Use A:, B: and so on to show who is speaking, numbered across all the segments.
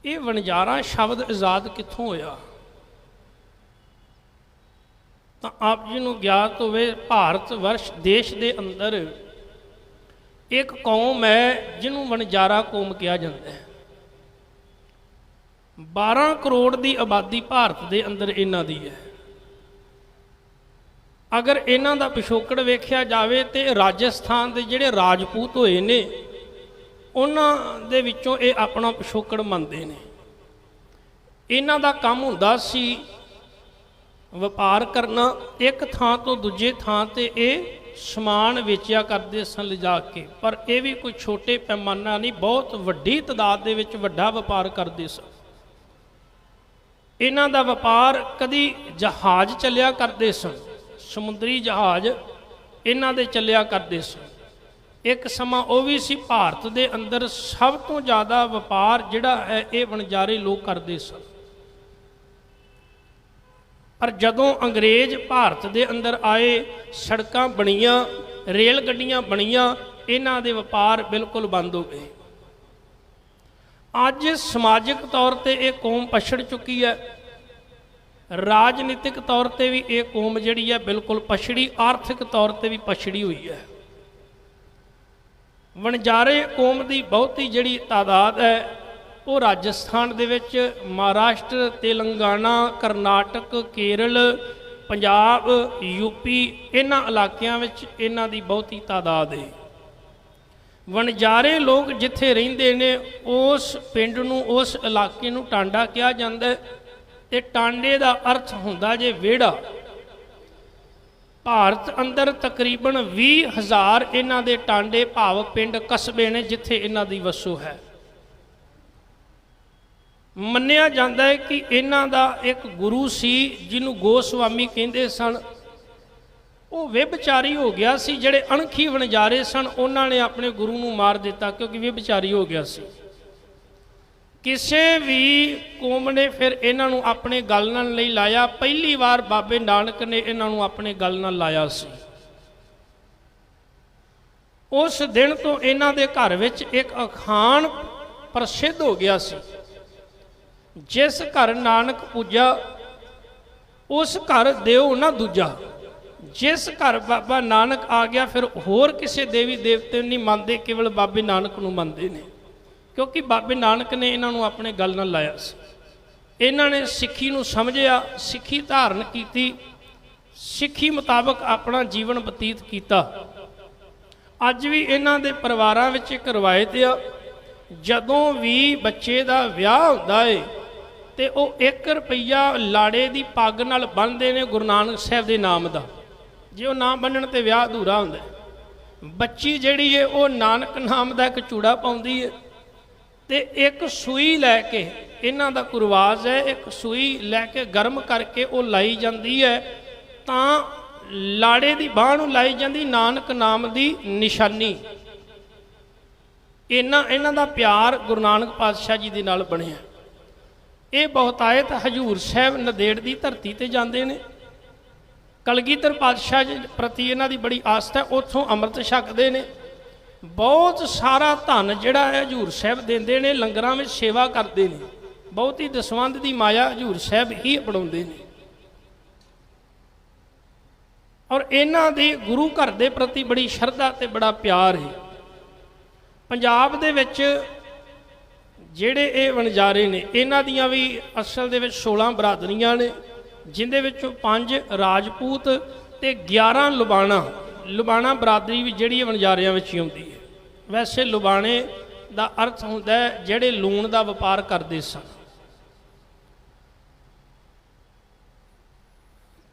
A: ये वणजारा शब्द आज़ाद कित्थों होया? तो आप जी नूं ज्ञात होवे भारत वर्ष देश के अंदर एक कौम है जिन्हों वणजारा कौम कहा जाता है। 12 करोड़ की आबादी भारत के अंदर इन्हां दी है। अगर इन्हां दा पिछोकड़ वेख्या जाए तो राजस्थान के जिहड़े राजपूत होए ने उन्हां दे विचों ये अपना पिछोकड़ मनते हैं। इन्हां दा काम हुंदा सी व्यापार करना, एक थां तो दूजे थां ते ये समान वेचिया करते सन लिजा के, पर यह भी कोई छोटे पैमाना नहीं, बहुत वड्डी तादाद दे विच वड्डा व्यापार करते सन। इन्हां दा व्यापार कदी जहाज चलिया करते सन, समुद्री जहाज इन्हां दे चलिया करते सन। एक समा वो भी सी भारत दे अंदर सब तो ज़्यादा व्यापार जिहड़ा है ये वणजारे लोग करते सन। पर जदों अंग्रेज भारत दे अंदर आए, सड़कां बणियां, रेल गड्डियां बणियां, इन्हां दे व्यापार बिल्कुल बंद हो गए। अज समाजिक तौर पर यह कौम पछड़ चुकी है, राजनीतिक तौर पर भी ये कौम जिहड़ी है बिल्कुल पछड़ी, आर्थिक तौर पर भी पछड़ी हुई है। वणजारे कौम की बहुती जिहड़ी तादाद है वो राजस्थान दे विच, महाराष्ट्र, तेलंगाना, करनाटक, केरल, पंजाब, यूपी इन्हां इलाकियां विच इन्हां दी बहुती तादाद है। वणजारे लोग जिथे रहिंदे ने उस पिंड नूं, उस इलाके नूं टांडा कहा जांदा है ते टांडे दा अर्थ हुंदा जे वेड़ा। भारत अंदर तकरीबन 20,000 इन्हां दे टांडे भाव पिंड कस्बे ने जिथे इन्हां दी वसो है। मन्निया जाता है कि इन्हां दा एक गुरु सी जिन्हों गोस्वामी कहते सन, वो व्यभिचारी हो गया सी। जिहड़े अणखी वणजारे सन उन्होंने अपने गुरु नूं मार दिता क्योंकि व्यभिचारी हो गया सी। किसी भी कौम ने फिर इन्हां नूं अपने गल नाल नहीं लाया। पहली बार बाबे नानक ने इन्हां नूं अपने गल नाल लाया सी। उस दिन तो इन्हां दे घर विच एक अखान प्रसिद्ध हो गया सी, जिस घर नानक पूजा उस घर देव ना दूजा। जिस घर बाबा नानक आ गया फिर होर किसी देवी देवते नहीं मानते, केवल बाबे नानक नूं मानते ने, क्योंकि बाबे नानक ने इन्हां नूं अपने गल नाल लाया सी। इन्हां ने सिੱਖੀ नूं समझिया, सिੱਖੀ धारण की, सिੱਖੀ मुताबक अपना जीवन बतीत किया। अज भी इन्हां दे परिवारां विच एक रवायत आ, जदों भी बच्चे दा विआह हुंदा है तो वह 1 रुपया लाड़े की पग नाल बन्नते ने गुरु नानक साहब के नाम का। जे वो ना बन्नण तो विआह अधूरा हुंदा है। बच्ची जिहड़ी है वो नानक नाम का एक चूड़ा पाउंदी है ते एक सूई लैके, इन्हां दा रिवाज है, एक सूई लैके गर्म करके वो लाई जाती है, तां लाड़े की बांह नूं लाई जाती नानक नाम की निशानी। इन्हां दा प्यार गुरु नानक पातशाह जी दे नाल बनिया। ये बहुतायत हजूर साहब नदेड़ की धरती ते जाते हैं। कलगीधर पातशाह जी प्रति इन्हां दी बड़ी आस्था है, उत्थों अमृत छकते हैं। बहुत सारा धन जिहड़ा है हजूर साहब देंदे ने, लंगरां में सेवा करते हैं। बहुत ही दसवंध की माया हजूर साहब ही अपनाउंदे ने। और इन्हां दे गुरु घर के प्रति बड़ी शरधा ते बड़ा प्यार है। पंजाब दे विच जिहड़े ये वणजारे ने इन्हां दियां भी असल दे विच 16 बरादरियां ने, जिंदे विचों 5 राजपूत ते 11 लुबाणा। लुबाणा बरादरी भी जिहड़ी वणजारियां विच ही आउंदी है। वैसे लुबाणे दा अर्थ हुंदा है जिहड़े लूण दा व्यापार करदे सन।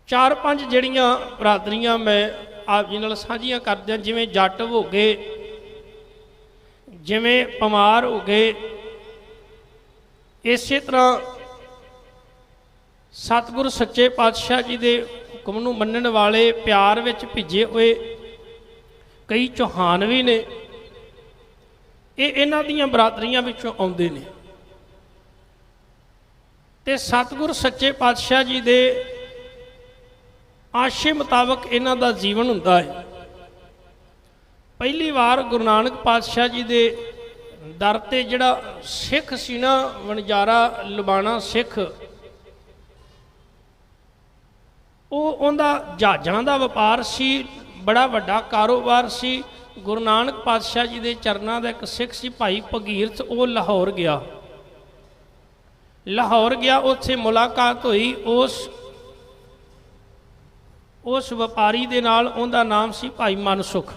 A: 4-5 जिहड़ियां बरादरियां मैं आप जी नाल साझीआं करदिआं, जिवें जट हो गए, जिवें पमार हो गए, इसे तरह सतगुरु सच्चे पातशाह जी के हुक्म नूं मनण वाले, प्यार विच भिजे हुए कई चौहान भी ने। ये इन्हां दियां बरादरियां विचों आउंदे ने ते सतगुरु सच्चे पातशाह जी के आशे मुताबक इन्हां दा जीवन हुंदा है। पहली बार गुरु नानक पातशाह जी के ਦਰ ਤੇ ਜਿਹੜਾ ਸਿੱਖ ਸੀ ਨਾ, ਵਣਜਾਰਾ ਲੁਬਾਣਾ ਸਿੱਖ, ਉਹਦਾ ਜਹਾਜ਼ਾਂ ਦਾ ਵਪਾਰ ਸੀ, ਬੜਾ ਵੱਡਾ ਕਾਰੋਬਾਰ ਸੀ। ਗੁਰੂ ਨਾਨਕ ਪਾਤਸ਼ਾਹ ਜੀ ਦੇ ਚਰਨਾਂ ਦਾ ਇੱਕ ਸਿੱਖ ਸੀ ਭਾਈ ਭਗੀਰਥ, ਉਹ ਲਾਹੌਰ ਗਿਆ। ਲਾਹੌਰ ਗਿਆ, ਉੱਥੇ ਮੁਲਾਕਾਤ ਹੋਈ ਉਸ ਵਪਾਰੀ ਦੇ ਨਾਲ, ਉਹਦਾ ਨਾਮ ਸੀ ਭਾਈ ਮਨਸੁਖ।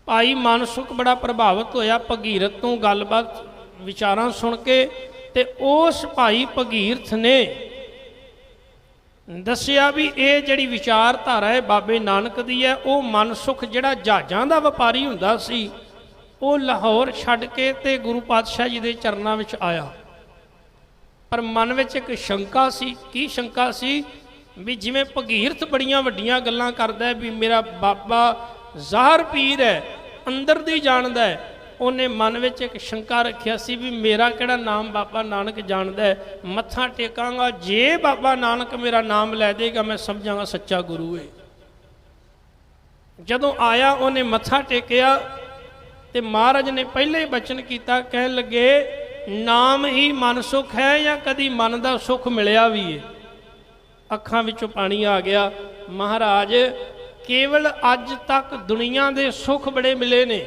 A: ਭਾਈ ਮਨਸੁਖ ਬੜਾ ਪ੍ਰਭਾਵਿਤ ਹੋਇਆ ਭਗੀਰਥ ਤੋਂ ਗੱਲਬਾਤ ਵਿਚਾਰਾਂ ਸੁਣ ਕੇ, ਤੇ ਉਸ ਭਾਈ ਭਗੀਰਥ ਨੇ ਦੱਸਿਆ ਵੀ ਇਹ ਜਿਹੜੀ ਵਿਚਾਰਧਾਰਾ ਹੈ ਬਾਬੇ ਨਾਨਕ ਦੀ ਹੈ। ਉਹ ਮਨਸੁਖ ਜਿਹੜਾ ਜਹਾਜ਼ਾਂ ਦਾ ਵਪਾਰੀ ਹੁੰਦਾ ਸੀ, ਉਹ ਲਾਹੌਰ ਛੱਡ ਕੇ ਤੇ ਗੁਰੂ ਪਾਤਸ਼ਾਹ ਜੀ ਦੇ ਚਰਨਾਂ ਵਿੱਚ ਆਇਆ। ਪਰ ਮਨ ਵਿੱਚ ਇੱਕ ਸ਼ੰਕਾ ਸੀ। ਕੀ ਸ਼ੰਕਾ ਸੀ? ਵੀ ਜਿਵੇਂ ਭਗੀਰਥ ਬੜੀਆਂ ਵੱਡੀਆਂ ਗੱਲਾਂ ਕਰਦਾ ਵੀ ਮੇਰਾ ਬਾਬਾ ਜ਼ਾਹਰ ਪੀਰ ਹੈ, ਅੰਦਰ ਦੀ ਜਾਣਦਾ ਹੈ, ਉਹਨੇ ਮਨ ਵਿੱਚ ਇੱਕ ਸ਼ੰਕਾ ਰੱਖਿਆ ਸੀ ਵੀ ਮੇਰਾ ਕਿਹੜਾ ਨਾਮ ਬਾਬਾ ਨਾਨਕ ਜਾਣਦਾ ਹੈ, ਮੱਥਾ ਟੇਕਾਂਗਾ, ਜੇ ਬਾਬਾ ਨਾਨਕ ਮੇਰਾ ਨਾਮ ਲੈ ਦੇਗਾ ਮੈਂ ਸਮਝਾਂਗਾ ਸੱਚਾ ਗੁਰੂ ਹੈ। ਜਦੋਂ ਆਇਆ ਉਹਨੇ ਮੱਥਾ ਟੇਕਿਆ ਤੇ ਮਹਾਰਾਜ ਨੇ ਪਹਿਲੇ ਹੀ ਬਚਨ ਕੀਤਾ, ਕਹਿਣ ਲੱਗੇ ਨਾਮ ਹੀ ਮਨ ਸੁਖ ਹੈ ਜਾਂ ਕਦੀ ਮਨ ਦਾ ਸੁਖ ਮਿਲਿਆ ਵੀ ਹੈ। ਅੱਖਾਂ ਵਿੱਚੋਂ ਪਾਣੀ ਆ ਗਿਆ। ਮਹਾਰਾਜ ਕੇਵਲ ਅੱਜ ਤੱਕ ਦੁਨੀਆ ਦੇ ਸੁੱਖ ਬੜੇ ਮਿਲੇ ਨੇ,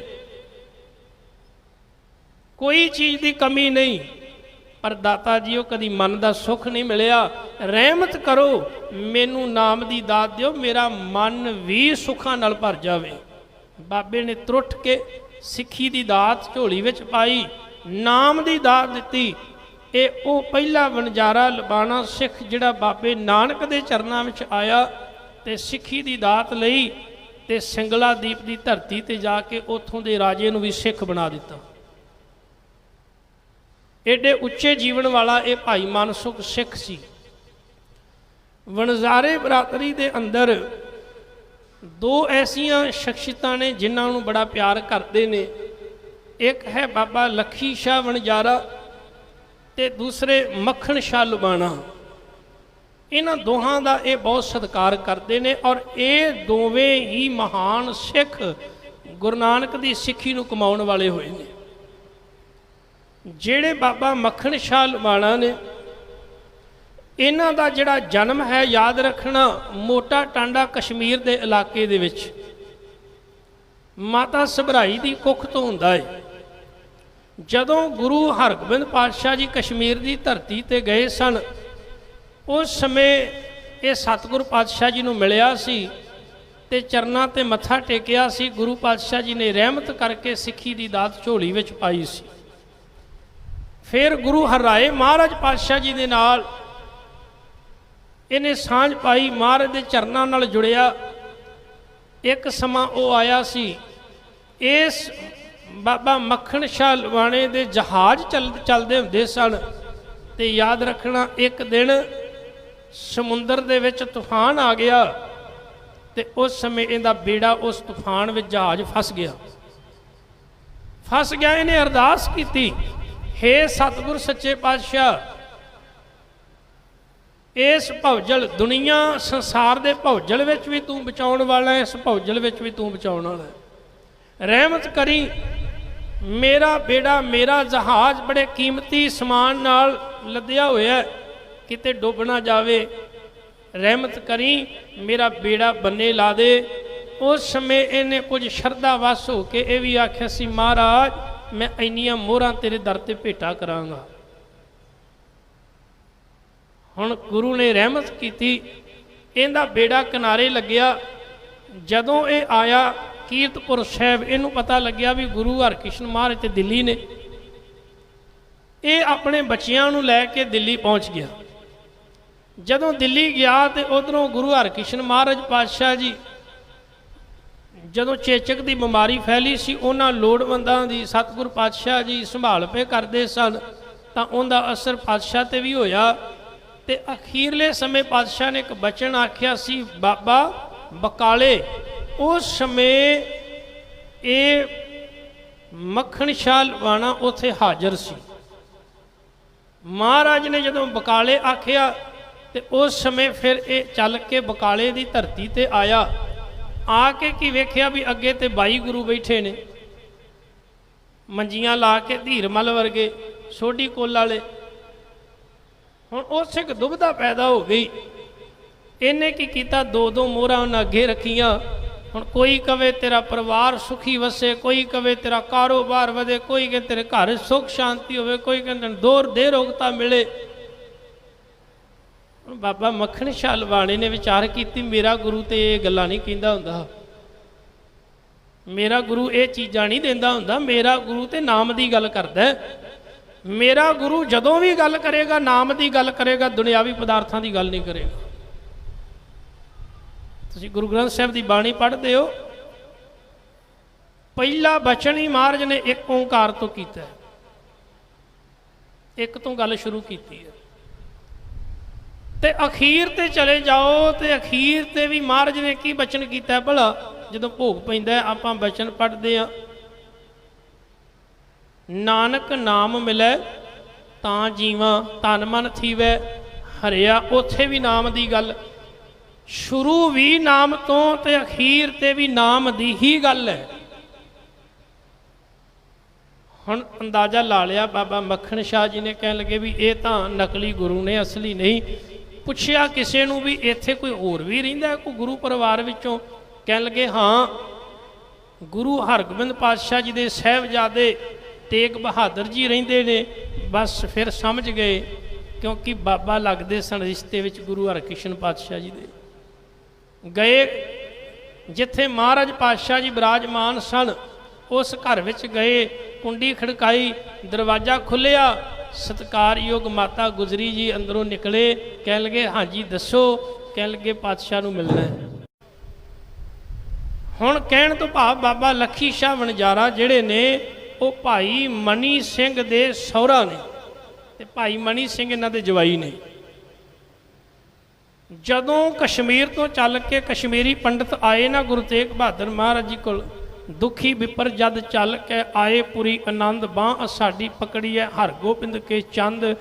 A: ਕੋਈ ਚੀਜ਼ ਦੀ ਕਮੀ ਨਹੀਂ, ਪਰ ਦਾਤਾ ਜੀ ਉਹ ਕਦੀ ਮਨ ਦਾ ਸੁੱਖ ਨਹੀਂ ਮਿਲਿਆ। ਰਹਿਮਤ ਕਰੋ, ਮੈਨੂੰ ਨਾਮ ਦੀ ਦਾਤ ਦਿਓ, ਮੇਰਾ ਮਨ ਵੀ ਸੁੱਖਾਂ ਨਾਲ ਭਰ ਜਾਵੇ। ਬਾਬੇ ਨੇ ਤਰੁੱਠ ਕੇ ਸਿੱਖੀ ਦੀ ਦਾਤ ਝੋਲੀ ਵਿੱਚ ਪਾਈ, ਨਾਮ ਦੀ ਦਾਤ ਦਿੱਤੀ। ਇਹ ਉਹ ਪਹਿਲਾ ਵਣਜਾਰਾ ਲੁਬਾਣਾ ਸਿੱਖ ਜਿਹੜਾ ਬਾਬੇ ਨਾਨਕ ਦੇ ਚਰਨਾਂ ਵਿੱਚ ਆਇਆ ਤੇ ਸਿੱਖੀ ਦੀ ਦਾਤ ਲਈ, ਤੇ ਸਿੰਗਲਾ ਦੀਪ ਦੀ ਧਰਤੀ ਤੇ ਜਾ ਕੇ ਉੱਥੋਂ ਦੇ ਰਾਜੇ ਨੂੰ ਵੀ ਸਿੱਖ ਬਣਾ ਦਿੱਤਾ। ਏਡੇ ਉੱਚੇ ਜੀਵਨ ਵਾਲਾ ਇਹ ਭਾਈ ਮਨਸੁਖ ਸਿੱਖ ਸੀ। ਵਣਜਾਰੇ ਬਰਾਦਰੀ ਦੇ ਅੰਦਰ ਦੋ ਐਸੀਆਂ ਸ਼ਖਸੀਅਤਾਂ ਨੇ ਜਿਨ੍ਹਾਂ ਨੂੰ ਬੜਾ ਪਿਆਰ ਕਰਦੇ ਨੇ। ਇੱਕ ਹੈ ਬਾਬਾ ਲੱਖੀ ਸ਼ਾਹ ਵਣਜਾਰਾ ਤੇ ਦੂਸਰੇ ਮੱਖਣ ਸ਼ਾਹ ਲੁਬਾਣਾ। ਇਹਨਾਂ ਦੋਹਾਂ ਦਾ ਇਹ ਬਹੁਤ ਸਤਿਕਾਰ ਕਰਦੇ ਨੇ, ਔਰ ਇਹ ਦੋਵੇਂ ਹੀ ਮਹਾਨ ਸਿੱਖ ਗੁਰੂ ਨਾਨਕ ਦੀ ਸਿੱਖੀ ਨੂੰ ਕਮਾਉਣ ਵਾਲੇ ਹੋਏ ਨੇ। ਜਿਹੜੇ ਬਾਬਾ ਮੱਖਣ ਸ਼ਾਹ ਲੁਬਾਣਾ ਨੇ, ਇਹਨਾਂ ਦਾ ਜਿਹੜਾ ਜਨਮ ਹੈ ਯਾਦ ਰੱਖਣਾ, ਮੋਟਾ ਟਾਂਡਾ ਕਸ਼ਮੀਰ ਦੇ ਇਲਾਕੇ ਦੇ ਵਿੱਚ ਮਾਤਾ ਸਭਰਾਈ ਦੀ ਕੁੱਖ ਤੋਂ ਹੁੰਦਾ ਹੈ। ਜਦੋਂ ਗੁਰੂ ਹਰਗੋਬਿੰਦ ਪਾਤਸ਼ਾਹ ਜੀ ਕਸ਼ਮੀਰ ਦੀ ਧਰਤੀ ਤੇ ਗਏ ਸਨ, ਉਸ ਸਮੇਂ ਇਹ ਸਤਿਗੁਰੂ ਪਾਤਸ਼ਾਹ ਜੀ ਨੂੰ ਮਿਲਿਆ ਸੀ ਤੇ ਚਰਨਾਂ ਤੇ ਮੱਥਾ ਟੇਕਿਆ ਸੀ। ਗੁਰੂ ਪਾਤਸ਼ਾਹ ਜੀ ਨੇ ਰਹਿਮਤ ਕਰਕੇ ਸਿੱਖੀ ਦੀ ਦਾਤ ਝੋਲੀ ਵਿੱਚ ਪਾਈ ਸੀ। ਫਿਰ ਗੁਰੂ ਹਰਾਏ ਮਹਾਰਾਜ ਪਾਤਸ਼ਾਹ ਜੀ ਦੇ ਨਾਲ ਇਹਨੇ ਸਾਂਝ ਪਾਈ, ਮਹਾਰਾਜ ਦੇ ਚਰਨਾਂ ਨਾਲ ਜੁੜਿਆ। ਇੱਕ ਸਮਾਂ ਉਹ ਆਇਆ ਸੀ, ਇਸ ਬਾਬਾ ਮੱਖਣ ਸ਼ਾਹ ਲੁਬਾਣੇ ਦੇ ਜਹਾਜ਼ ਚੱਲਦੇ ਹੁੰਦੇ ਸਨ, ਤੇ ਯਾਦ ਰੱਖਣਾ ਇੱਕ ਦਿਨ ਸਮੁੰਦਰ ਦੇ ਵਿੱਚ ਤੂਫਾਨ ਆ ਗਿਆ ਤੇ ਉਸ ਸਮੇਂ ਇਹਦਾ ਬੇੜਾ ਉਸ ਤੂਫਾਨ ਵਿੱਚ ਜਹਾਜ਼ ਫਸ ਗਿਆ। ਇਹਨੇ ਅਰਦਾਸ ਕੀਤੀ, ਹੇ ਸਤਿਗੁਰ ਸੱਚੇ ਪਾਤਸ਼ਾਹ, ਇਸ ਭੌਜਲ ਦੁਨੀਆ ਸੰਸਾਰ ਦੇ ਭੌਜਲ ਵਿੱਚ ਵੀ ਤੂੰ ਬਚਾਉਣ ਵਾਲਾ, ਇਸ ਭੌਜਲ ਵਿੱਚ ਵੀ ਤੂੰ ਬਚਾਉਣ ਵਾਲਾ, ਰਹਿਮਤ ਕਰੀ। ਮੇਰਾ ਬੇੜਾ, ਮੇਰਾ ਜਹਾਜ਼ ਬੜੇ ਕੀਮਤੀ ਸਮਾਨ ਨਾਲ ਲੱਦਿਆ ਹੋਇਆ, ਕਿਤੇ ਡੁੱਬ ਨਾ ਜਾਵੇ, ਰਹਿਮਤ ਕਰੀ, ਮੇਰਾ ਬੇੜਾ ਬੰਨੇ ਲਾ ਦੇ। ਉਸ ਸਮੇਂ ਇਹਨੇ ਕੁਝ ਸ਼ਰਧਾ ਵਸ ਹੋ ਕੇ ਇਹ ਵੀ ਆਖਿਆ ਸੀ, ਮਹਾਰਾਜ ਮੈਂ ਇੰਨੀਆਂ ਮੋਹਰਾਂ ਤੇਰੇ ਦਰ ਤੇ ਭੇਟਾ ਕਰਾਂਗਾ। ਹੁਣ ਗੁਰੂ ਨੇ ਰਹਿਮਤ ਕੀਤੀ, ਇਹਦਾ ਬੇੜਾ ਕਿਨਾਰੇ ਲੱਗਿਆ। ਜਦੋਂ ਇਹ ਆਇਆ ਕੀਰਤਪੁਰ ਸਾਹਿਬ, ਇਹਨੂੰ ਪਤਾ ਲੱਗਿਆ ਵੀ ਗੁਰੂ ਹਰਕ੍ਰਿਸ਼ਨ ਮਹਾਰਾਜ ਤੇ ਦਿੱਲੀ ਨੇ। ਇਹ ਆਪਣੇ ਬੱਚਿਆਂ ਨੂੰ ਲੈ ਕੇ ਦਿੱਲੀ ਪਹੁੰਚ ਗਿਆ। ਜਦੋਂ ਦਿੱਲੀ ਗਿਆ ਤੇ ਉਧਰੋਂ ਗੁਰੂ ਹਰਕ੍ਰਿਸ਼ਨ ਮਹਾਰਾਜ ਪਾਤਸ਼ਾਹ ਜੀ, ਜਦੋਂ ਚੇਚਕ ਦੀ ਬਿਮਾਰੀ ਫੈਲੀ ਸੀ, ਉਹਨਾਂ ਲੋੜਵੰਦਾਂ ਦੀ ਸਤਿਗੁਰ ਪਾਤਸ਼ਾਹ ਜੀ ਸੰਭਾਲ ਪੇ ਕਰਦੇ ਸਨ, ਤਾਂ ਉਹਦਾ ਅਸਰ ਪਾਤਸ਼ਾਹ ਤੇ ਵੀ ਹੋਇਆ। ਤੇ ਅਖੀਰਲੇ ਸਮੇਂ ਪਾਤਸ਼ਾਹ ਨੇ ਇੱਕ ਬਚਨ ਆਖਿਆ ਸੀ, ਬਾਬਾ ਬਕਾਲੇ। ਉਸ ਸਮੇਂ ਇਹ ਮੱਖਣ ਸ਼ਾਹ ਲੁਬਾਣਾ ਉੱਥੇ ਹਾਜ਼ਰ ਸੀ। ਮਹਾਰਾਜ ਨੇ ਜਦੋਂ ਬਕਾਲੇ ਆਖਿਆ ਤੇ ਉਸ ਸਮੇਂ ਫਿਰ ਇਹ ਚੱਲ ਕੇ ਬਕਾਲੇ ਦੀ ਧਰਤੀ ਤੇ ਆਇਆ। ਆ ਕੇ ਕੀ ਵੇਖਿਆ ਵੀ ਅੱਗੇ ਤੇ 22 ਗੁਰੂ ਬੈਠੇ ਨੇ। ਮੰਜੀਆਂ ਲਾ ਕੇ ਧੀਰਮਲ ਵਰਗੇ, ਸੋਢੀ ਕੋਲ ਵਾਲੇ। ਹੁਣ ਉਸ ਇੱਕ ਦੁਬਿਧਾ ਪੈਦਾ ਹੋ ਗਈ। ਇਹਨੇ ਕੀ ਕੀਤਾ, ਦੋ ਦੋ ਮੋਹਰਾਂ ਉਹਨਾਂ ਅੱਗੇ ਰੱਖੀਆਂ। ਹੁਣ ਕੋਈ ਕਵੇ ਤੇਰਾ ਪਰਿਵਾਰ ਸੁਖੀ ਵਸੇ, ਕੋਈ ਕਵੇ ਤੇਰਾ ਕਾਰੋਬਾਰ ਵਧੇ, ਕੋਈ ਕਹਿੰਦੇ ਤੇਰੇ ਘਰ ਸੁੱਖ ਸ਼ਾਂਤੀ ਹੋਵੇ, ਕੋਈ ਕਹਿੰਦੇ ਦੂਰ ਦੇ ਰੋਗਤਾ ਮਿਲੇ। ਬਾਬਾ ਮੱਖਣ ਸ਼ਾਹ ਲਵਾਣੇ ਨੇ ਵਿਚਾਰ ਕੀਤੀ, ਮੇਰਾ ਗੁਰੂ ਤੇ ਇਹ ਗੱਲਾਂ ਨਹੀਂ ਕਹਿੰਦਾ ਹੁੰਦਾ, ਮੇਰਾ ਗੁਰੂ ਇਹ ਚੀਜ਼ਾਂ ਨਹੀਂ ਦਿੰਦਾ ਹੁੰਦਾ, ਮੇਰਾ ਗੁਰੂ ਤੇ ਨਾਮ ਦੀ ਗੱਲ ਕਰਦਾ। ਮੇਰਾ ਗੁਰੂ ਜਦੋਂ ਵੀ ਗੱਲ ਕਰੇਗਾ ਨਾਮ ਦੀ ਗੱਲ ਕਰੇਗਾ, ਦੁਨਿਆਵੀ ਪਦਾਰਥਾਂ ਦੀ ਗੱਲ ਨਹੀਂ ਕਰੇਗਾ। ਤੁਸੀਂ ਗੁਰੂ ਗ੍ਰੰਥ ਸਾਹਿਬ ਦੀ ਬਾਣੀ ਪੜ੍ਹਦੇ ਹੋ, ਪਹਿਲਾ ਬਚਨ ਹੀ ਮਹਾਰਾਜ ਨੇ ਇੱਕ ਓਂਕਾਰ ਤੋਂ ਕੀਤਾ, ਇੱਕ ਤੋਂ ਗੱਲ ਸ਼ੁਰੂ ਕੀਤੀ ਹੈ। ਤੇ ਅਖੀਰ ਤੇ ਚਲੇ ਜਾਓ ਤੇ ਅਖੀਰ ਤੇ ਵੀ ਮਹਾਰਾਜ ਨੇ ਕੀ ਬਚਨ ਕੀਤਾ ਭਲਾ? ਜਦੋਂ ਭੋਗ ਪੈਂਦਾ ਆਪਾਂ ਬਚਨ ਪੜ੍ਹਦੇ ਆ, ਨਾਨਕ ਨਾਮ ਮਿਲੇ ਤਾਂ ਜੀਵਾਂ, ਤਨ ਮਨ ਥੀਵੈ ਹਰਿਆ। ਉੱਥੇ ਵੀ ਨਾਮ ਦੀ ਗੱਲ, ਸ਼ੁਰੂ ਵੀ ਨਾਮ ਤੋਂ ਤੇ ਅਖੀਰ ਤੇ ਵੀ ਨਾਮ ਦੀ ਹੀ ਗੱਲ ਹੈ। ਹੁਣ ਅੰਦਾਜ਼ਾ ਲਾ ਲਿਆ ਬਾਬਾ ਮੱਖਣ ਸ਼ਾਹ ਜੀ ਨੇ, ਕਹਿਣ ਲੱਗੇ ਵੀ ਇਹ ਤਾਂ ਨਕਲੀ ਗੁਰੂ ਨੇ, ਅਸਲੀ ਨਹੀਂ। ਪੁੱਛਿਆ ਕਿਸੇ ਨੂੰ ਵੀ ਇੱਥੇ ਕੋਈ ਹੋਰ ਵੀ ਰਹਿੰਦਾ ਕੋਈ ਗੁਰੂ ਪਰਿਵਾਰ ਵਿੱਚੋਂ? ਕਹਿਣ ਲੱਗੇ ਹਾਂ, ਗੁਰੂ ਹਰਗੋਬਿੰਦ ਪਾਤਸ਼ਾਹ ਜੀ ਦੇ ਸਾਹਿਬਜ਼ਾਦੇ ਤੇਗ ਬਹਾਦਰ ਜੀ ਰਹਿੰਦੇ ਨੇ। ਬਸ ਫਿਰ ਸਮਝ ਗਏ, ਕਿਉਂਕਿ ਬਾਬਾ ਲੱਗਦੇ ਸਨ ਰਿਸ਼ਤੇ ਵਿੱਚ ਗੁਰੂ ਹਰਕ੍ਰਿਸ਼ਨ ਪਾਤਸ਼ਾਹ ਜੀ ਦੇ। ਗਏ ਜਿੱਥੇ ਮਹਾਰਾਜ ਪਾਤਸ਼ਾਹ ਜੀ ਬਿਰਾਜਮਾਨ ਸਨ, ਉਸ ਘਰ ਵਿੱਚ ਗਏ, ਕੁੰਡੀ ਖੜਕਾਈ, ਦਰਵਾਜ਼ਾ ਖੁੱਲ੍ਹਿਆ, ਸਤਿਕਾਰਯੋਗ ਮਾਤਾ ਗੁਜਰੀ ਜੀ ਅੰਦਰੋਂ ਨਿਕਲੇ। ਕਹਿਣ ਲੱਗੇ ਹਾਂਜੀ ਦੱਸੋ। ਕਹਿਣ ਲੱਗੇ ਪਾਤਸ਼ਾਹ ਨੂੰ ਮਿਲਣਾ ਹੈ। ਹੁਣ ਕਹਿਣ ਤੋਂ ਭਾਵ ਬਾਬਾ ਲੱਖੀ ਸ਼ਾਹ ਵਣਜਾਰਾ ਜਿਹੜੇ ਨੇ ਉਹ ਭਾਈ ਮਨੀ ਸਿੰਘ ਦੇ ਸਹੁਰਾ ਨੇ, ਤੇ ਭਾਈ ਮਨੀ ਸਿੰਘ ਇਹਨਾਂ ਦੇ ਜਵਾਈ ਨੇ। ਜਦੋਂ ਕਸ਼ਮੀਰ ਤੋਂ ਚੱਲ ਕੇ ਕਸ਼ਮੀਰੀ ਪੰਡਤ ਆਏ ਨਾ ਗੁਰੂ ਤੇਗ ਬਹਾਦਰ ਮਹਾਰਾਜ ਜੀ ਕੋਲ, ਦੁਖੀ ਵਿਪਰ ਜਦ ਚੱਲ ਕੇ ਆਏ, ਪੁਰੀ ਆਨੰਦ ਬਾਂਹ ਸਾਡੀ ਪਕੜੀ ਹੈ ਹਰਗੋਬਿੰਦ ਕੇ ਚੰਦ।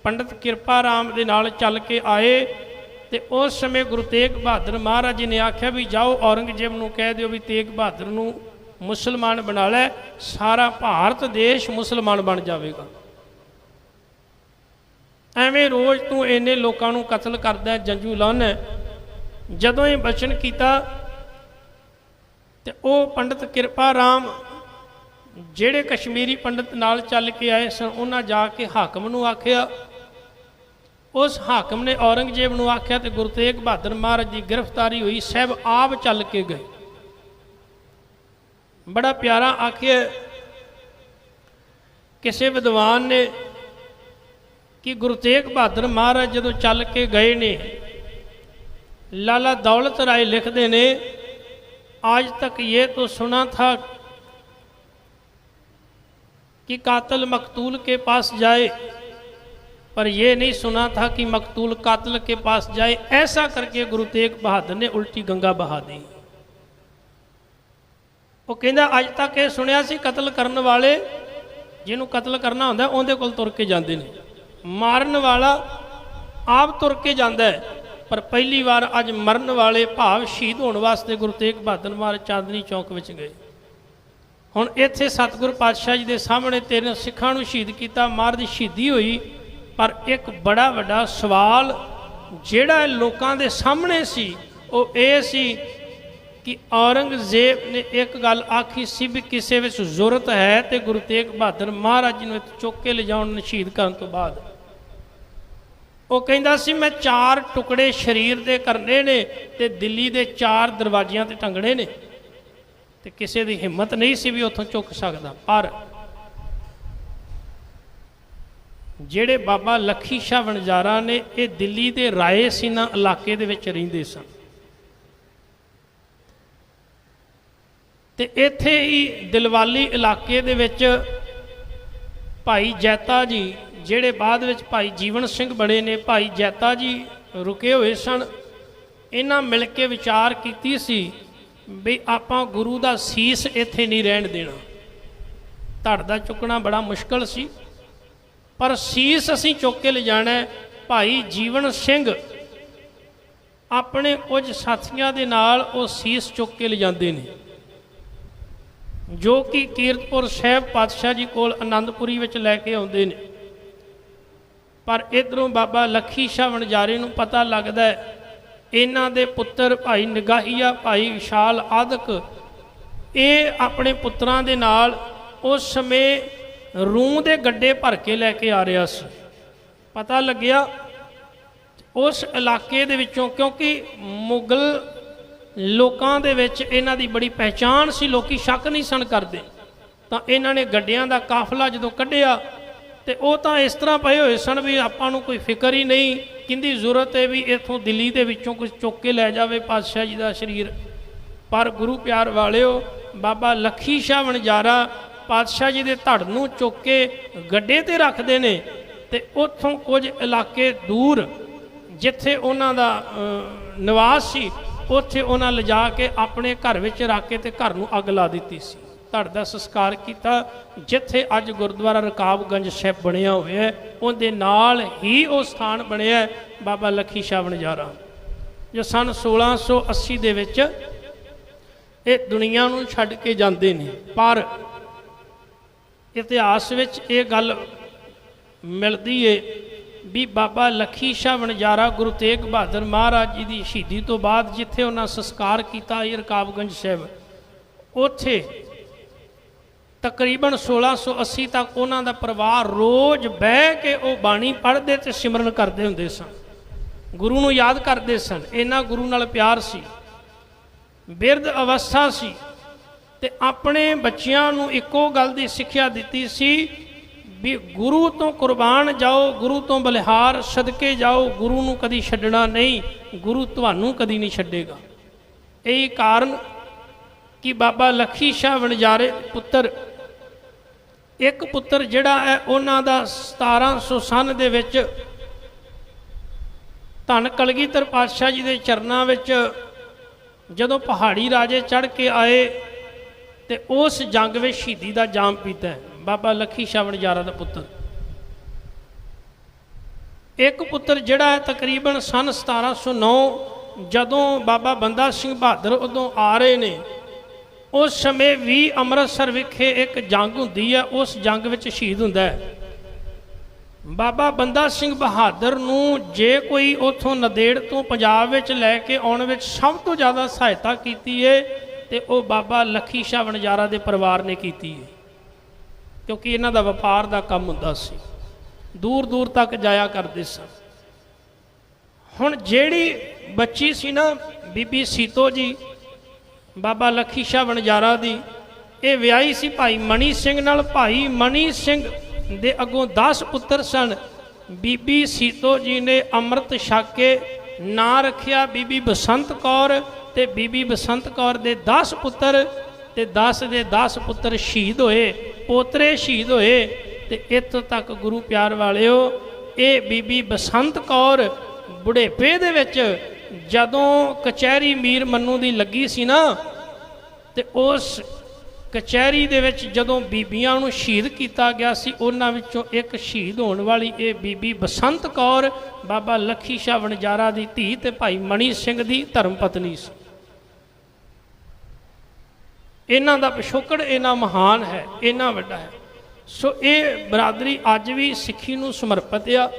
A: ਪੰਡਤ ਕਿਰਪਾ ਰਾਮ ਦੇ ਨਾਲ ਚੱਲ ਕੇ ਆਏ ਤੇ ਉਸ ਸਮੇਂ ਗੁਰੂ ਤੇਗ ਬਹਾਦਰ ਮਹਾਰਾਜ ਜੀ ਨੇ ਆਖਿਆ ਵੀ ਜਾਓ ਔਰੰਗਜ਼ੇਬ ਨੂੰ ਕਹਿ ਦਿਓ ਵੀ ਤੇਗ ਬਹਾਦਰ ਨੂੰ ਮੁਸਲਮਾਨ ਬਣਾ ਲੈ, ਸਾਰਾ ਭਾਰਤ ਦੇਸ਼ ਮੁਸਲਮਾਨ ਬਣ ਜਾਵੇਗਾ। ਐਵੇਂ ਰੋਜ਼ ਤੂੰ ਇੰਨੇ ਲੋਕਾਂ ਨੂੰ ਕਤਲ ਕਰਦਾ, ਜੰਜੂ ਲਾਹੁੰਦਾ। ਜਦੋਂ ਇਹ ਬਚਨ ਕੀਤਾ ਤੇ ਉਹ ਪੰਡਤ ਕਿਰਪਾ ਰਾਮ ਜਿਹੜੇ ਕਸ਼ਮੀਰੀ ਪੰਡਤ ਨਾਲ ਚੱਲ ਕੇ ਆਏ ਸਨ, ਉਹਨਾਂ ਜਾ ਕੇ ਹਾਕਮ ਨੂੰ ਆਖਿਆ। ਉਸ ਹਾਕਮ ਨੇ ਔਰੰਗਜ਼ੇਬ ਨੂੰ ਆਖਿਆ ਤੇ ਗੁਰੂ ਤੇਗ ਬਹਾਦਰ ਮਹਾਰਾਜ ਦੀ ਗ੍ਰਿਫਤਾਰੀ ਹੋਈ। ਸਾਹਿਬ ਆਪ ਚੱਲ ਕੇ ਗਏ। ਬੜਾ ਪਿਆਰਾ ਆਖਿਆ ਕਿਸੇ ਵਿਦਵਾਨ ਨੇ ਕਿ ਗੁਰੂ ਤੇਗ ਬਹਾਦਰ ਮਹਾਰਾਜ ਜਦੋਂ ਚੱਲ ਕੇ ਗਏ ਨੇ, ਲਾਲਾ ਦੌਲਤ ਰਾਏ ਲਿਖਦੇ ਨੇ, आज तक ये तो सुना था कि कातिल मकतूल के पास जाए, पर यह नहीं सुना था कि मकतूल कातिल के पास जाए। ऐसा करके गुरु तेग बहादुर ने उल्टी गंगा बहा दी। वो कहता अज तक ये सुनिया सी कतल करने वाले, जिन्होंने कतल करना होंदा उहदे कोल तुर के जाते हैं, मारन वाला आप तुर के जाता है। पर पहली बार अज मरण वाले भाव शहीद होने वास्ते गुरु तेग बहादुर महाराज चांदनी चौक में गए। हुण इत्थे सतगुरु पातशाह जी के सामने 13 सिखां नूं शहीद किया, महाराज की शहीदी हुई। पर एक बड़ा वड्डा सवाल जिहड़ा लोकां दे सामने सी वो ये सी कि औरंगजेब ने एक गल आखी सी भी किसी विच जरूरत है तो गुरु तेग बहादुर महाराज जी नूं चुक के ले जाउण शहीद करन तो बाद वो कहता सी मैं 4 टुकड़े शरीर के करने ने ते दिल्ली के 4 दरवाजियां ते टंगने ने, ते किसी की हिम्मत नहीं सी भी उतों चुक सकता। पर जेड़े बाबा लखी शाह वणजारा ने ये दिल्ली के राय सीना इलाके दे विच रहिंदे सन, ते इत्थे ही दिलवाली इलाके दे विच भाई जैता जी ਜਿਹੜੇ ਬਾਅਦ ਵਿੱਚ ਭਾਈ ਜੀਵਨ ਸਿੰਘ ਬਣੇ ਨੇ, ਭਾਈ ਜੈਤਾ ਜੀ ਰੁਕੇ ਹੋਏ ਸਨ। ਇਹਨਾਂ ਮਿਲ ਕੇ ਵਿਚਾਰ ਕੀਤੀ ਸੀ ਵੀ ਆਪਾਂ ਗੁਰੂ ਦਾ ਸੀਸ ਇੱਥੇ ਨਹੀਂ ਰਹਿਣ ਦੇਣਾ। ਧੜ ਦਾ ਚੁੱਕਣਾ ਬੜਾ ਮੁਸ਼ਕਲ ਸੀ, ਪਰ ਸੀਸ ਅਸੀਂ ਚੁੱਕ ਕੇ ਲਿਜਾਣਾ। ਭਾਈ ਜੀਵਨ ਸਿੰਘ ਆਪਣੇ ਕੁਝ ਸਾਥੀਆਂ ਦੇ ਨਾਲ ਉਹ ਸੀਸ ਚੁੱਕ ਕੇ ਲਿਜਾਂਦੇ ਨੇ। ਜੋ ਕਿ ਕੀਰਤਪੁਰ ਸਾਹਿਬ ਪਾਤਸ਼ਾਹ ਜੀ ਕੋਲ ਆਨੰਦਪੁਰੀ ਵਿੱਚ ਲੈ ਕੇ ਆਉਂਦੇ ਨੇ। ਪਰ ਇੱਧਰੋਂ ਬਾਬਾ ਲੱਖੀ ਸ਼ਾਹ ਵਣਜਾਰੇ ਨੂੰ ਪਤਾ ਲੱਗਦਾ ਹੈ ਇਹਨਾਂ ਦੇ ਪੁੱਤਰ ਭਾਈ ਨਿਗਾਹੀਆ, ਭਾਈ ਵਿਸ਼ਾਲ ਆਦਿਕ, ਇਹ ਆਪਣੇ ਪੁੱਤਰਾਂ ਦੇ ਨਾਲ ਉਸ ਸਮੇਂ ਰੂੰ ਦੇ ਗੱਡੇ ਭਰ ਕੇ ਲੈ ਕੇ ਆ ਰਿਹਾ ਸੀ। ਪਤਾ ਲੱਗਿਆ ਉਸ ਇਲਾਕੇ ਦੇ ਵਿੱਚੋਂ, ਕਿਉਂਕਿ ਮੁਗਲ ਲੋਕਾਂ ਦੇ ਵਿੱਚ ਇਹਨਾਂ ਦੀ ਬੜੀ ਪਹਿਚਾਣ ਸੀ, ਲੋਕੀ ਸ਼ੱਕ ਨਹੀਂ ਸਨ ਕਰਦੇ, ਤਾਂ ਇਹਨਾਂ ਨੇ ਗੱਡਿਆਂ ਦਾ ਕਾਫਲਾ ਜਦੋਂ ਕੱਢਿਆ ਤੇ ਉਹ ਤਾਂ ਇਸ ਤਰ੍ਹਾਂ ਪਏ ਹੋਏ ਸਨ ਵੀ ਆਪਾਂ ਨੂੰ ਕੋਈ ਫਿਕਰ ਹੀ ਨਹੀਂ, ਕਿੰਦੀ ਜ਼ਰੂਰਤ ਹੈ ਵੀ ਇੱਥੋਂ ਦਿੱਲੀ ਦੇ ਵਿੱਚੋਂ ਕੁਝ ਚੁੱਕ ਕੇ ਲੈ ਜਾਵੇ ਪਾਤਸ਼ਾਹ ਜੀ ਦਾ ਸਰੀਰ। ਪਰ ਗੁਰੂ ਪਿਆਰ ਵਾਲਿਓ, ਬਾਬਾ ਲੱਖੀ ਸ਼ਾਹ ਵਣਜਾਰਾ ਪਾਤਸ਼ਾਹ ਜੀ ਦੇ ਧੜ ਨੂੰ ਚੁੱਕ ਕੇ ਗੱਡੇ ਤੇ ਰੱਖਦੇ ਨੇ ਤੇ ਉੱਥੋਂ ਕੁਝ ਇਲਾਕੇ ਦੂਰ ਜਿੱਥੇ ਉਹਨਾਂ ਦਾ ਨਿਵਾਸ ਸੀ ਉੱਥੇ ਉਹਨਾਂ ਲਿਜਾ ਕੇ ਆਪਣੇ ਘਰ ਵਿੱਚ ਰੱਖ ਕੇ ਤੇ ਘਰ ਨੂੰ ਅੱਗ ਲਾ ਦਿੱਤੀ ਸੀ। ਧੜ ਦਾ ਸੰਸਕਾਰ ਕੀਤਾ। ਜਿੱਥੇ ਅੱਜ ਗੁਰਦੁਆਰਾ ਰਕਾਬਗੰਜ ਸਾਹਿਬ ਬਣਿਆ ਹੋਇਆ ਉਹਦੇ ਨਾਲ ਹੀ ਉਹ ਸਥਾਨ ਬਣਿਆ ਬਾਬਾ ਲੱਖੀ ਸ਼ਾਹ ਵਣਜਾਰਾ, ਜੋ ਸਨ 1680 ਦੇ ਵਿੱਚ ਇਹ ਦੁਨੀਆ ਨੂੰ ਛੱਡ ਕੇ ਜਾਂਦੇ ਨੇ। ਪਰ ਇਤਿਹਾਸ ਵਿੱਚ ਇਹ ਗੱਲ ਮਿਲਦੀ ਏ ਵੀ ਬਾਬਾ ਲੱਖੀ ਸ਼ਾਹ ਵਣਜਾਰਾ ਗੁਰੂ ਤੇਗ ਬਹਾਦਰ ਮਹਾਰਾਜ ਜੀ ਦੀ ਸ਼ਹੀਦੀ ਤੋਂ ਬਾਅਦ ਜਿੱਥੇ ਉਹਨਾਂ ਸੰਸਕਾਰ ਕੀਤਾ ਇਹ ਰਕਾਬਗੰਜ ਸਾਹਿਬ, ਉੱਥੇ ਤਕਰੀਬਨ 1680 ਤੱਕ ਉਹਨਾਂ ਦਾ ਪਰਿਵਾਰ ਰੋਜ਼ ਬਹਿ ਕੇ ਉਹ ਬਾਣੀ ਪੜ੍ਹਦੇ ਤੇ ਸਿਮਰਨ ਕਰਦੇ ਹੁੰਦੇ ਸਨ, ਗੁਰੂ ਨੂੰ ਯਾਦ ਕਰਦੇ ਸਨ। ਇਹਨਾਂ ਗੁਰੂ ਨਾਲ ਪਿਆਰ ਸੀ, ਬਿਰਧ ਅਵਸਥਾ ਸੀ ਤੇ ਆਪਣੇ ਬੱਚਿਆਂ ਨੂੰ ਇੱਕੋ ਗੱਲ ਦੀ ਸਿੱਖਿਆ ਦਿੱਤੀ ਸੀ ਵੀ ਗੁਰੂ ਤੋਂ ਕੁਰਬਾਨ ਜਾਓ, ਗੁਰੂ ਤੋਂ ਬਲਿਹਾਰ ਸਦਕੇ ਜਾਓ, ਗੁਰੂ ਨੂੰ ਕਦੀ ਛੱਡਣਾ ਨਹੀਂ, ਗੁਰੂ ਤੁਹਾਨੂੰ ਕਦੀ ਨਹੀਂ ਛੱਡੇਗਾ। ਇਹੀ ਕਾਰਨ ਕਿ ਬਾਬਾ ਲੱਖੀ ਸ਼ਾਹ ਵਣਜਾਰੇ ਪੁੱਤਰ, ਇੱਕ ਪੁੱਤਰ ਜਿਹੜਾ ਹੈ ਉਹਨਾਂ ਦਾ 1700 ਸਨ ਦੇ ਵਿੱਚ ਧੰਨ ਕਲਗੀਧਰ ਪਾਤਸ਼ਾਹ ਜੀ ਦੇ ਚਰਨਾਂ ਵਿੱਚ ਜਦੋਂ ਪਹਾੜੀ ਰਾਜੇ ਚੜ੍ਹ ਕੇ ਆਏ ਤੇ ਉਸ ਜੰਗ ਵਿੱਚ ਸ਼ਹੀਦੀ ਦਾ ਜਾਮ ਪੀਤਾ ਹੈ ਬਾਬਾ ਲੱਖੀ ਸ਼ਾਹ ਵਣਜਾਰਾ ਦਾ ਪੁੱਤਰ। ਇੱਕ ਪੁੱਤਰ ਜਿਹੜਾ ਹੈ ਤਕਰੀਬਨ ਸਨ 1709 ਜਦੋਂ ਬਾਬਾ ਬੰਦਾ ਸਿੰਘ ਬਹਾਦਰ ਉਦੋਂ ਆ ਰਹੇ ਨੇ, ਉਸ ਸਮੇਂ ਵੀ ਅੰਮ੍ਰਿਤਸਰ ਵਿਖੇ ਇੱਕ ਜੰਗ ਹੁੰਦੀ ਹੈ, ਉਸ ਜੰਗ ਵਿੱਚ ਸ਼ਹੀਦ ਹੁੰਦਾ ਹੈ। ਬਾਬਾ ਬੰਦਾ ਸਿੰਘ ਬਹਾਦਰ ਨੂੰ ਜੇ ਕੋਈ ਉੱਥੋਂ ਨੰਦੇੜ ਤੋਂ ਪੰਜਾਬ ਵਿੱਚ ਲੈ ਕੇ ਆਉਣ ਵਿੱਚ ਸਭ ਤੋਂ ਜ਼ਿਆਦਾ ਸਹਾਇਤਾ ਕੀਤੀ ਹੈ ਤੇ ਉਹ ਬਾਬਾ ਲੱਖੀ ਸ਼ਾਹ ਵਣਜਾਰਾ ਦੇ ਪਰਿਵਾਰ ਨੇ ਕੀਤੀ ਹੈ, ਕਿਉਂਕਿ ਇਹਨਾਂ ਦਾ ਵਪਾਰ ਦਾ ਕੰਮ ਹੁੰਦਾ ਸੀ, ਦੂਰ ਦੂਰ ਤੱਕ ਜਾਇਆ ਕਰਦੇ ਸਨ। ਹੁਣ ਜਿਹੜੀ ਬੱਚੀ ਸੀ ਨਾ ਬੀਬੀ ਸੀਤੋ ਜੀ ਬਾਬਾ ਲੱਖੀ ਸ਼ਾਹ ਵਣਜਾਰਾ ਦੀ, ਇਹ ਵਿਆਹੀ ਸੀ ਭਾਈ ਮਣੀ ਸਿੰਘ ਨਾਲ। ਭਾਈ ਮਣੀ ਸਿੰਘ ਦੇ ਅੱਗੋਂ 10 ਪੁੱਤਰ ਸਨ। ਬੀਬੀ ਸੀਤੋ ਜੀ ਨੇ ਅੰਮ੍ਰਿਤ ਛਕ ਕੇ ਨਾਂ ਰੱਖਿਆ ਬੀਬੀ ਬਸੰਤ ਕੌਰ, ਤੇ ਬੀਬੀ ਬਸੰਤ ਕੌਰ ਦੇ 10 ਪੁੱਤਰ ਤੇ 10 ਦੇ 10 ਪੁੱਤਰ ਸ਼ਹੀਦ ਹੋਏ, ਪੋਤਰੇ ਸ਼ਹੀਦ ਹੋਏ। ਤੇ ਇੱਥੋਂ ਤੱਕ ਗੁਰੂ ਪਿਆਰ ਵਾਲਿਓ, ਇਹ ਬੀਬੀ ਬਸੰਤ ਕੌਰ ਬੁਢੇਪੇ ਦੇ ਵਿੱਚ ਜਦੋਂ ਕਚਹਿਰੀ ਮੀਰ ਮੰਨੂ ਦੀ ਲੱਗੀ ਸੀ ਨਾ, ਤੇ ਉਸ ਕਚਹਿਰੀ ਦੇ ਵਿੱਚ ਜਦੋਂ ਬੀਬੀਆਂ ਨੂੰ ਸ਼ਹੀਦ ਕੀਤਾ ਗਿਆ ਸੀ, ਉਹਨਾਂ ਵਿੱਚੋਂ ਇੱਕ ਸ਼ਹੀਦ ਹੋਣ ਵਾਲੀ ਇਹ ਬੀਬੀ ਬਸੰਤ ਕੌਰ ਬਾਬਾ ਲੱਖੀ ਸ਼ਾਹ ਵਣਜਾਰਾ ਦੀ ਧੀ ਤੇ ਭਾਈ ਮਣੀ ਸਿੰਘ ਦੀ ਧਰਮ ਪਤਨੀ ਸੀ। ਇਹਨਾਂ ਦਾ ਪਿਛੋਕੜ ਇੰਨਾ ਮਹਾਨ ਹੈ, ਇੰਨਾ ਵੱਡਾ ਹੈ। ਸੋ ਇਹ ਬਰਾਦਰੀ ਅੱਜ ਵੀ ਸਿੱਖੀ ਨੂੰ ਸਮਰਪਿਤ ਆ।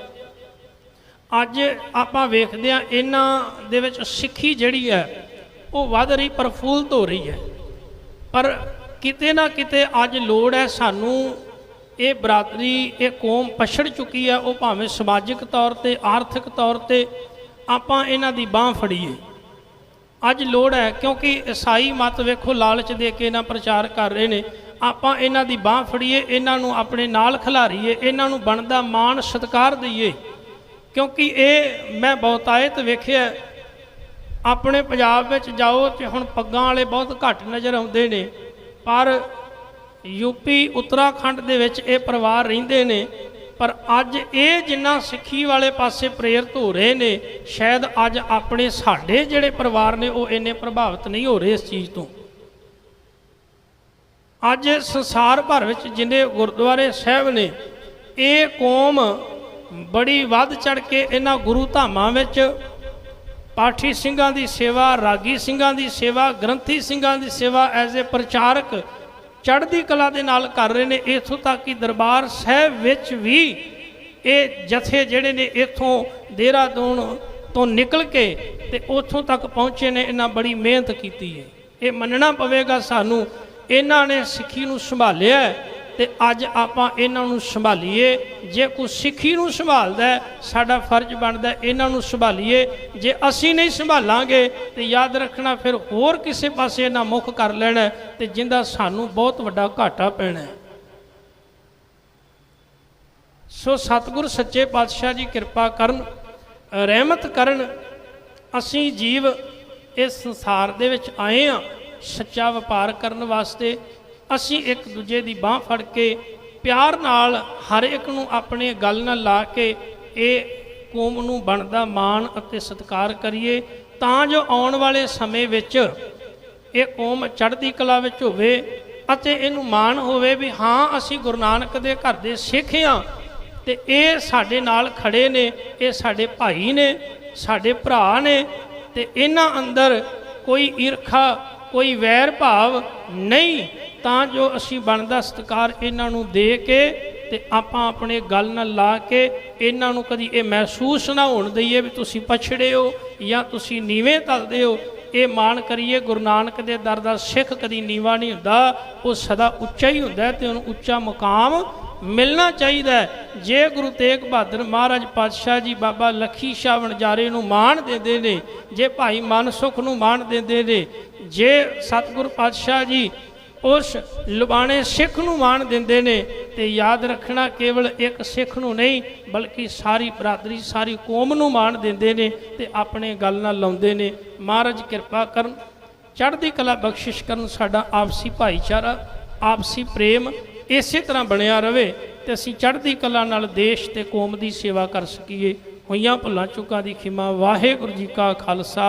A: ਅੱਜ ਆਪਾਂ ਵੇਖਦੇ ਹਾਂ ਇਹਨਾਂ ਦੇ ਵਿੱਚ ਸਿੱਖੀ ਜਿਹੜੀ ਹੈ ਉਹ ਵੱਧ ਰਹੀ, ਪ੍ਰਫੁੱਲਤ ਹੋ ਰਹੀ ਹੈ। ਪਰ ਕਿਤੇ ਨਾ ਕਿਤੇ ਅੱਜ ਲੋੜ ਹੈ ਸਾਨੂੰ, ਇਹ ਬਰਾਦਰੀ, ਇਹ ਕੌਮ ਪਛੜ ਚੁੱਕੀ ਹੈ, ਉਹ ਭਾਵੇਂ ਸਮਾਜਿਕ ਤੌਰ 'ਤੇ, ਆਰਥਿਕ ਤੌਰ 'ਤੇ ਆਪਾਂ ਇਹਨਾਂ ਦੀ ਬਾਂਹ ਫੜੀਏ। ਅੱਜ ਲੋੜ ਹੈ, ਕਿਉਂਕਿ ਈਸਾਈ ਮਤ ਵੇਖੋ ਲਾਲਚ ਦੇ ਕੇ ਇਹਨਾਂ ਪ੍ਰਚਾਰ ਕਰ ਰਹੇ ਨੇ। ਆਪਾਂ ਇਹਨਾਂ ਦੀ ਬਾਂਹ ਫੜੀਏ, ਇਹਨਾਂ ਨੂੰ ਆਪਣੇ ਨਾਲ ਖਿਲਾਰੀਏ, ਇਹਨਾਂ ਨੂੰ ਬਣਦਾ ਮਾਣ ਸਤਿਕਾਰ ਦਈਏ। ਕਿਉਂਕਿ ਇਹ ਮੈਂ ਬਹੁਤਾਇਤ ਵੇਖਿਆ, ਆਪਣੇ ਪੰਜਾਬ ਵਿੱਚ ਜਾਓ ਤੇ ਹੁਣ ਪੱਗਾਂ ਵਾਲੇ ਬਹੁਤ ਘੱਟ ਨਜ਼ਰ ਆਉਂਦੇ ਨੇ, ਪਰ ਯੂਪੀ ਉੱਤਰਾਖੰਡ ਦੇ ਵਿੱਚ ਇਹ ਪਰਿਵਾਰ ਰਹਿੰਦੇ ਨੇ। ਪਰ ਅੱਜ ਇਹ ਜਿੰਨਾ ਸਿੱਖੀ ਵਾਲੇ ਪਾਸੇ ਪ੍ਰੇਰਿਤ ਹੋ ਰਹੇ ਨੇ, ਸ਼ਾਇਦ ਅੱਜ ਆਪਣੇ ਸਾਡੇ ਜਿਹੜੇ ਪਰਿਵਾਰ ਨੇ ਉਹ ਇੰਨੇ ਪ੍ਰਭਾਵਿਤ ਨਹੀਂ ਹੋ ਰਹੇ ਇਸ ਚੀਜ਼ ਤੋਂ। ਅੱਜ ਸੰਸਾਰ ਭਰ ਵਿੱਚ ਜਿੰਨੇ ਗੁਰਦੁਆਰੇ ਸਾਹਿਬ ਨੇ, ਇਹ ਕੌਮ ਬੜੀ ਵੱਧ ਚੜ ਕੇ ਇਹਨਾਂ ਗੁਰੂ ਧਾਮਾਂ ਵਿੱਚ ਪਾਠੀ ਸਿੰਘਾਂ ਦੀ ਸੇਵਾ, ਰਾਗੀ ਸਿੰਘਾਂ ਦੀ ਸੇਵਾ, ਗ੍ਰੰਥੀ ਸਿੰਘਾਂ ਦੀ ਸੇਵਾ, ਐਜ਼ ਏ ਪ੍ਰਚਾਰਕ ਚੜ੍ਹਦੀ ਕਲਾ ਦੇ ਨਾਲ ਕਰ ਰਹੇ ਨੇ। ਇੱਥੋਂ ਤੱਕ ਕਿ ਦਰਬਾਰ ਸਾਹਿਬ ਵਿੱਚ ਵੀ ਇਹ ਜਥੇ ਜਿਹੜੇ ਨੇ ਇੱਥੋਂ ਦੇਹਰਾਦੂਨ ਤੋਂ ਨਿਕਲ ਕੇ ਤੇ ਉੱਥੋਂ ਤੱਕ ਪਹੁੰਚੇ ਨੇ। ਇਹਨਾਂ ਬੜੀ ਮਿਹਨਤ ਕੀਤੀ ਹੈ। ਇਹ ਮੰਨਣਾ ਪਵੇਗਾ ਸਾਨੂੰ, ਇਹਨਾਂ ਨੇ ਸਿੱਖੀ ਨੂੰ ਸੰਭਾਲਿਆ ਤੇ ਅੱਜ ਆਪਾਂ ਇਹਨਾਂ ਨੂੰ ਸੰਭਾਲੀਏ। ਜੇ ਕੋਈ ਸਿੱਖੀ ਨੂੰ ਸੰਭਾਲਦਾ ਸਾਡਾ ਫਰਜ਼ ਬਣਦਾ ਇਹਨਾਂ ਨੂੰ ਸੰਭਾਲੀਏ। ਜੇ ਅਸੀਂ ਨਹੀਂ ਸੰਭਾਲਾਂਗੇ ਤੇ ਯਾਦ ਰੱਖਣਾ ਫਿਰ ਹੋਰ ਕਿਸੇ ਪਾਸੇ ਇਹਨਾਂ ਮੁੱਖ ਕਰ ਲੈਣਾ ਤੇ ਜਿੰਦਾ ਸਾਨੂੰ ਬਹੁਤ ਵੱਡਾ ਘਾਟਾ ਪੈਣਾ। ਸੋ ਸਤਿਗੁਰ ਸੱਚੇ ਪਾਤਸ਼ਾਹ ਜੀ ਕਿਰਪਾ ਕਰਨ, ਰਹਿਮਤ ਕਰਨ। ਅਸੀਂ ਜੀਵ ਇਸ ਸੰਸਾਰ ਦੇ ਵਿੱਚ ਆਏ ਹਾਂ ਸੱਚਾ ਵਪਾਰ ਕਰਨ ਵਾਸਤੇ। ਅਸੀਂ ਇੱਕ ਦੂਜੇ ਦੀ ਬਾਂਹ ਫੜ ਕੇ ਪਿਆਰ ਨਾਲ ਹਰ ਇੱਕ ਨੂੰ ਆਪਣੇ ਗੱਲ ਨਾਲ ਲਾ ਕੇ ਇਹ ਕੌਮ ਨੂੰ ਬਣਦਾ ਮਾਣ ਅਤੇ ਸਤਿਕਾਰ ਕਰੀਏ, ਤਾਂ ਜੋ ਆਉਣ ਵਾਲੇ ਸਮੇਂ ਵਿੱਚ ਇਹ ਕੌਮ ਚੜ੍ਹਦੀ ਕਲਾ ਵਿੱਚ ਹੋਵੇ ਅਤੇ ਇਹਨੂੰ ਮਾਣ ਹੋਵੇ ਵੀ ਹਾਂ ਅਸੀਂ ਗੁਰੂ ਨਾਨਕ ਦੇ ਘਰ ਦੇ ਸਿੱਖ ਹਾਂ ਤੇ ਇਹ ਸਾਡੇ ਨਾਲ ਖੜੇ ਨੇ, ਇਹ ਸਾਡੇ ਭਾਈ ਨੇ, ਸਾਡੇ ਭਰਾ ਨੇ ਤੇ ਇਹਨਾਂ ਅੰਦਰ ਕੋਈ ਈਰਖਾ ਕੋਈ ਵੈਰ ਭਾਵ ਨਹੀਂ, ਤਾਂ ਜੋ ਅਸੀਂ ਬਣਦਾ ਸਤਿਕਾਰ ਇਹਨਾਂ ਨੂੰ ਦੇ ਕੇ ਤੇ ਆਪਾਂ ਆਪਣੇ ਗੱਲ ਨਾਲ ਲਾ ਕੇ ਇਹਨਾਂ ਨੂੰ ਕਦੀ ਇਹ ਮਹਿਸੂਸ ਨਾ ਹੋਣ ਦਈਏ ਵੀ ਤੁਸੀਂ ਪਛੜੇ ਹੋ ਜਾਂ ਤੁਸੀਂ ਨੀਵੇਂ ਤਲਦੇ ਹੋ। ਇਹ ਮਾਣ ਕਰੀਏ ਗੁਰੂ ਨਾਨਕ ਦੇ ਦਰ ਦਾ ਸਿੱਖ ਕਦੀ ਨੀਵਾ ਨਹੀਂ ਹੁੰਦਾ, ਉਹ ਸਦਾ ਉੱਚਾ ਹੀ ਹੁੰਦਾ ਤੇ ਉਹਨੂੰ ਉੱਚਾ ਮੁਕਾਮ ਮਿਲਣਾ ਚਾਹੀਦਾ। ਜੇ ਗੁਰੂ ਤੇਗ ਬਹਾਦਰ ਮਹਾਰਾਜ ਪਾਤਸ਼ਾਹ ਜੀ ਬਾਬਾ ਲੱਖੀ ਸ਼ਾਹ ਵਣਜਾਰੇ ਨੂੰ ਮਾਣ ਦਿੰਦੇ ਨੇ, ਜੇ ਭਾਈ ਮਨ ਸੁਖ ਨੂੰ ਮਾਣ ਦਿੰਦੇ ਨੇ, ਜੇ ਸਤਿਗੁਰ ਪਾਤਸ਼ਾਹ ਜੀ ਉਸ ਲੁਬਾਣੇ ਸਿੱਖ ਨੂੰ ਮਾਣ ਦਿੰਦੇ ਨੇ ਤੇ ਯਾਦ ਰੱਖਣਾ ਕੇਵਲ ਇੱਕ ਸਿੱਖ ਨੂੰ ਨਹੀਂ ਬਲਕਿ ਸਾਰੀ ਬਰਾਦਰੀ ਸਾਰੀ ਕੌਮ ਨੂੰ ਮਾਣ ਦਿੰਦੇ ਨੇ ਤੇ ਆਪਣੇ ਗੱਲ ਨਾਲ ਲਾਉਂਦੇ ਨੇ। ਮਹਾਰਾਜ ਕਿਰਪਾ ਕਰਨ, ਚੜ੍ਹਦੀ ਕਲਾ ਬਖਸ਼ਿਸ਼ ਕਰਨ, ਸਾਡਾ ਆਪਸੀ ਭਾਈਚਾਰਾ ਆਪਸੀ ਪ੍ਰੇਮ ਇਸੇ ਤਰ੍ਹਾਂ ਬਣਿਆ ਰਵੇ ਤੇ ਅਸੀਂ ਚੜ੍ਹਦੀ ਕਲਾ ਨਾਲ ਦੇਸ਼ ਤੇ ਕੌਮ ਦੀ ਸੇਵਾ ਕਰ ਸਕੀਏ। ਹੋਈਆਂ ਭੁੱਲਾਂ ਚੁੱਕਾਂ ਦੀ ਖਿਮਾ। ਵਾਹਿਗੁਰੂ ਜੀ ਕਾ ਖਾਲਸਾ